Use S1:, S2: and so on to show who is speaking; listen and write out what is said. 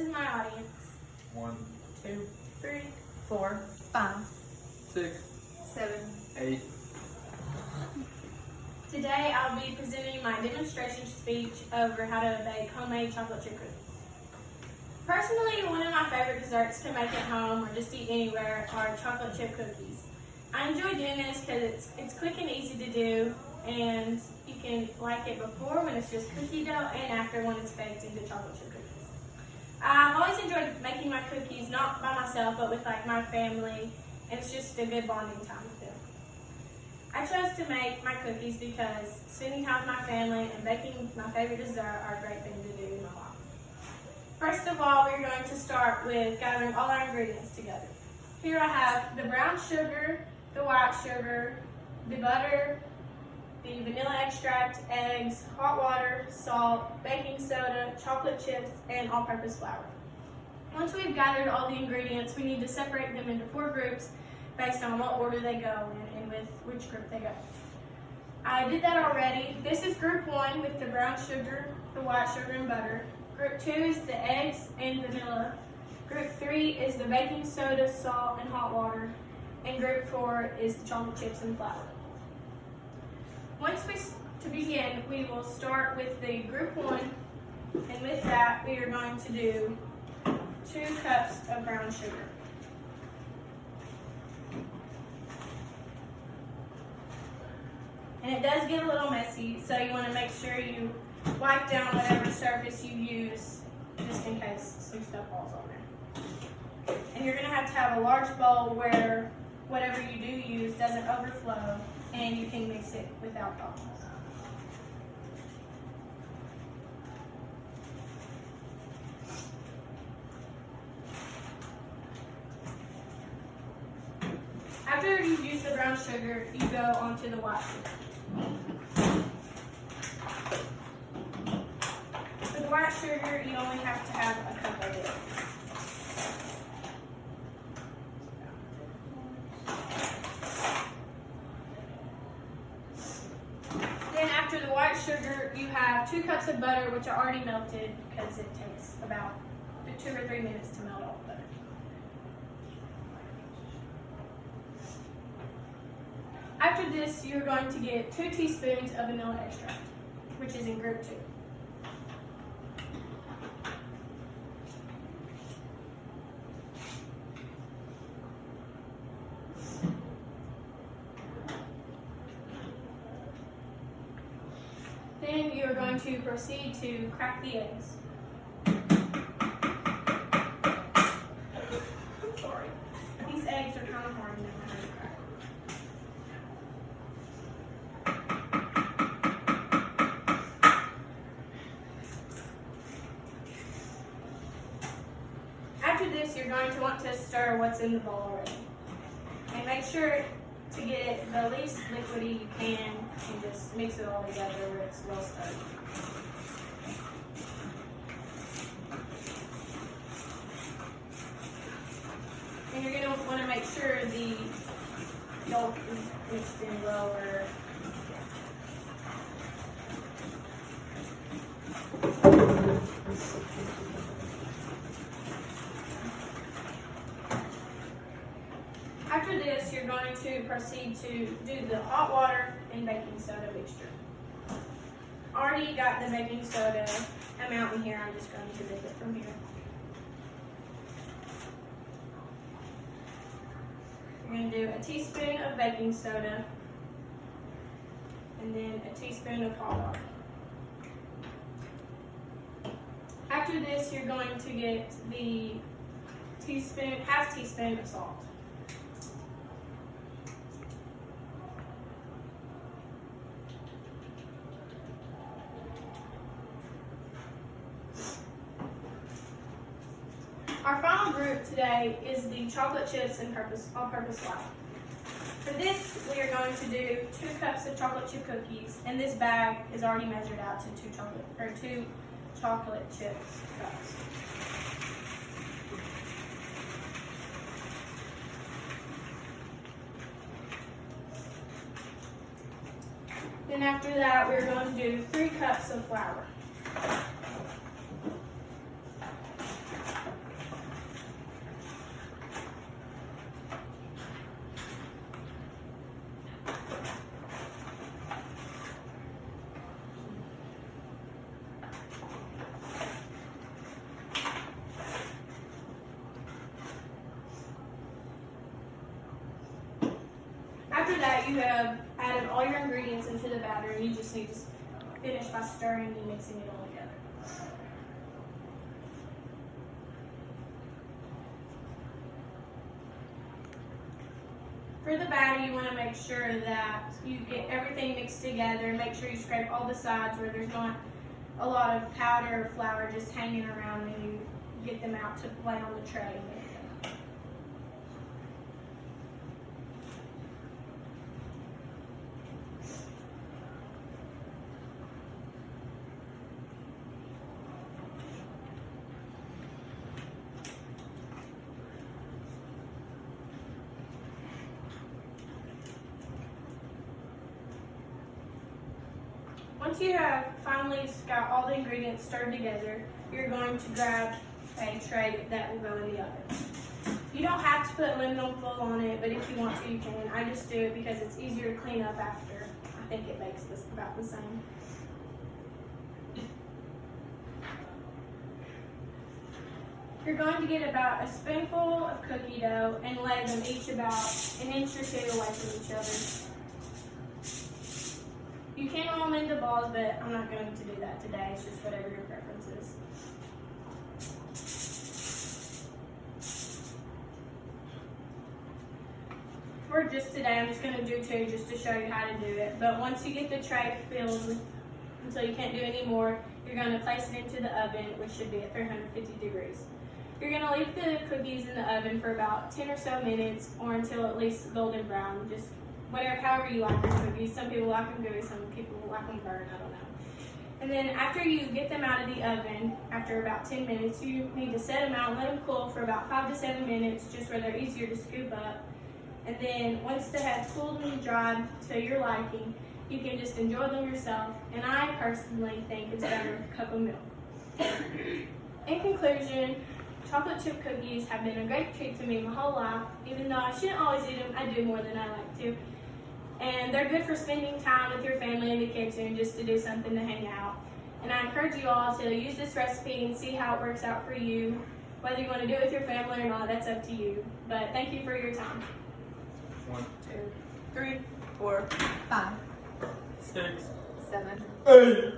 S1: is my audience.
S2: 1,
S1: 2, 3, 4, 5,
S2: 6,
S1: 7.
S2: 8.
S1: Today I'll be presenting my demonstration speech over how to bake homemade chocolate chip cookies. Personally, one of my favorite desserts to make at home or just eat anywhere are chocolate chip cookies. I enjoy doing this because it's quick and easy to do, and you can like it before when it's just cookie dough and after when it's baked into chocolate chip cookies. I've always enjoyed making my cookies, not by myself, but with like my family, and it's just a good bonding time with them. I chose to make my cookies because spending time with my family and baking my favorite dessert are a great thing to do in my life. First of all, we're going to start with gathering all our ingredients together. Here I have the brown sugar, the white sugar, the butter, the vanilla extract, eggs, hot water, salt, baking soda, chocolate chips, and all-purpose flour. Once we've gathered all the ingredients, we need to separate them into 4 groups based on what order they go in and with which group they go. I did that already. This is group 1 with the brown sugar, the white sugar, and butter. Group 2 is the eggs and vanilla. Group 3 is the baking soda, salt, and hot water. And group 4 is the chocolate chips and flour. To begin, we will start with the group 1, and with that we are going to do 2 cups of brown sugar. And it does get a little messy, so you want to make sure you wipe down whatever surface you use, just in case some stuff falls on there. And you're going to have a large bowl where whatever you do use doesn't overflow, and you can mix it without problems. After you've used the brown sugar, you go onto the white sugar. For the white sugar, you only have to have a cup of it. Then after the white sugar, you have 2 cups of butter, which are already melted because it takes about 2 or 3 minutes to melt all the butter. After this, you're going to get 2 teaspoons of vanilla extract, which is in group 2. Then you're going to proceed to crack the eggs. I'm sorry. These eggs are kind of hard to crack. After this, you're going to want to stir what's in the bowl already. And make sure to get it the least liquidy you can and just mix it all together where it's well stirred. And you're going to want to make sure the yolk is mixed in well. After this, you're going to proceed to do the hot water and baking soda mixture. Already got the baking soda amount in here. I'm just going to dip it from here. You're going to do a teaspoon of baking soda and then a teaspoon of hot water. After this, you're going to get the half teaspoon of salt. Our final group today is the chocolate chips and all-purpose flour. For this, we are going to do 2 cups of chocolate chip cookies, and this bag is already measured out to 2 chocolate chips cups. Then after that, we're going to do 3 cups of flour. after that, you have added all your ingredients into the batter, and you just need to finish by stirring and mixing it all together. For the batter, you want to make sure that you get everything mixed together. Make sure you scrape all the sides where there's not a lot of powder or flour just hanging around, and you get them out to lay on the tray. Once you have finally got all the ingredients stirred together, you're going to grab a tray that will go in the oven. You don't have to put aluminum foil on it, but if you want to, you can. I just do it because it's easier to clean up after. I think it makes this about the same. You're going to get about a spoonful of cookie dough and lay them each about an inch or two away from each other. You can roll them into balls, but I'm not going to do that today. It's just whatever your preference is. For just today, I'm just going to do two just to show you how to do it. But once you get the tray filled until you can't do any more, you're going to place it into the oven, which should be at 350 degrees. You're going to leave the cookies in the oven for about 10 or so minutes, or until at least golden brown. Just however you like your cookies. Some people like them gooey, some people like them burnt, I don't know. And then after you get them out of the oven, after about 10 minutes, you need to set them out and let them cool for about 5 to 7 minutes, just where they're easier to scoop up. And then once they have cooled and dried to your liking, you can just enjoy them yourself. And I personally think it's better with a cup of milk. In conclusion, chocolate chip cookies have been a great treat to me my whole life. Even though I shouldn't always eat them, I do more than I like to. And they're good for spending time with your family in the kitchen, just to do something to hang out. And I encourage you all to use this recipe and see how it works out for you. Whether you want to do it with your family or not, that's up to you. But thank you for your time.
S2: 1,
S3: 2, 3, 4, 5,
S2: 6,
S3: 7,
S2: 8.